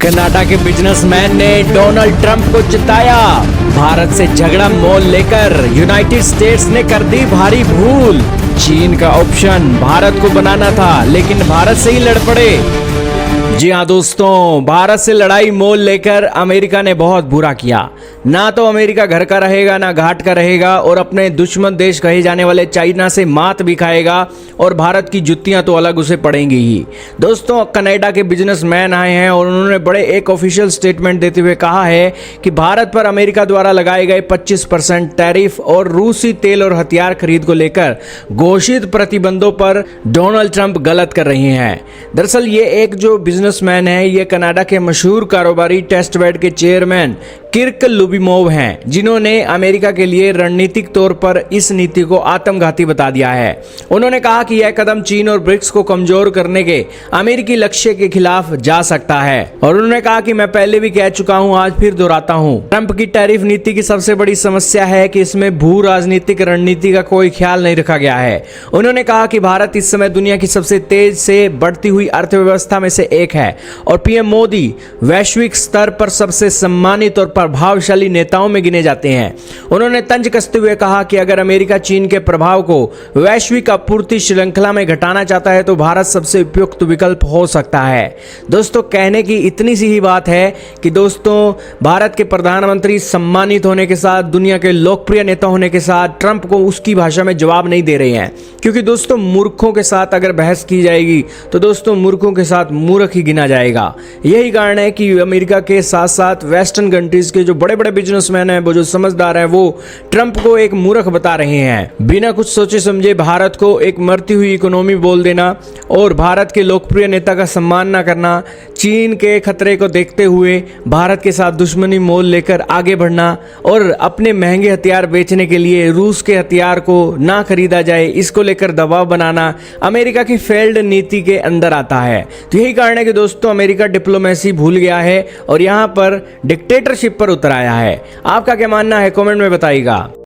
Canada के businessman ने Donald Trump को चिताया। भारत से झगड़ा मोल लेकर यूनाइटेड स्टेट्स ने कर दी भारी भूल। चीन का ऑप्शन भारत को बनाना था, लेकिन भारत से ही लड़ पड़े। जी हाँ दोस्तों, भारत से लड़ाई मोल लेकर अमेरिका ने बहुत बुरा किया। ना तो अमेरिका घर का रहेगा ना घाट का रहेगा, और अपने दुश्मन देश कहे जाने वाले चाइना से मात भी खाएगा, और भारत की जुत्तियां तो अलग उसे पड़ेंगी ही। दोस्तों, कनाडा के बिजनेसमैन आए हैं और उन्होंने बड़े एक ऑफिशियल स्टेटमेंट देते हुए कहा है कि भारत पर अमेरिका द्वारा लगाए गए 25% टैरिफ और रूसी तेल और हथियार खरीद को लेकर घोषित प्रतिबंधों पर डोनाल्ड ट्रंप गलत कर रहे हैं। दरअसल ये एक जो बिजनेसमैन है, ये कनाडा के मशहूर कारोबारी टेस्टबेड के चेयरमैन किर्क लुबिमोव हैं, जिन्होंने अमेरिका के लिए रणनीतिक तौर पर इस नीति को आत्मघाती बता दिया है। उन्होंने कहा कि यह कदम चीन और ब्रिक्स को कमजोर करने के अमेरिकी लक्ष्य के खिलाफ जा सकता है, और उन्होंने कहा कि मैं पहले भी कह चुका हूं, आज फिर दोहराता हूं। ट्रंप की टैरिफ नीति की सबसे बड़ी समस्या है कि इसमें भू राजनीतिक रणनीति का कोई ख्याल नहीं रखा गया है। उन्होंने कहा कि भारत इस समय दुनिया की सबसे तेज से बढ़ती हुई अर्थव्यवस्था में से एक है, और पीएम मोदी वैश्विक स्तर पर सबसे सम्मानित और प्रभावशाली नेताओं में गिने जाते हैं। उन्होंने तंज कसते हुए कहा कि अगर अमेरिका चीन के प्रभाव को वैश्विक आपूर्ति श्रृंखला में घटाना चाहता है तो भारत सबसे उपयुक्त विकल्प हो सकता है। दोस्तों, कहने की इतनी सी ही बात है कि दोस्तों, भारत के प्रधानमंत्री सम्मानित होने के साथ, दुनिया के लोकप्रिय नेता होने के साथ, ट्रंप को उसकी भाषा में जवाब नहीं दे रहे हैं, क्योंकि दोस्तों मूर्खों के साथ अगर बहस की जाएगी तो दोस्तों मूर्खों के साथ मूर्ख ही गिना जाएगा। यही कारण है कि अमेरिका के साथ साथ वेस्टर्न कंट्रीज के जो बड़े बड़े बिजनेसमैन हैं, वो जो समझदार हैं, वो ट्रंप को एक मूर्ख बता रहे हैं। बिना कुछ सोचे समझे भारत को एक मरती हुई इकोनॉमी बोल देना, और भारत के लोकप्रिय नेता का सम्मान ना करना, चीन के खतरे को देखते हुए भारत के साथ दुश्मनी मोल लेकर आगे बढ़ना, और अपने महंगे हथियार बेचने के लिए रूस के हथियार को ना खरीदा जाए, इसको लेकर दबाव बनाना अमेरिका की फेल्ड नीति के अंदर आता है। तो यही कारण है कि दोस्तों अमेरिका डिप्लोमेसी भूल गया है और यहाँ पर डिक्टेटरशिप पर उतर आया है। आपका क्या मानना है, कमेंट में बताइएगा।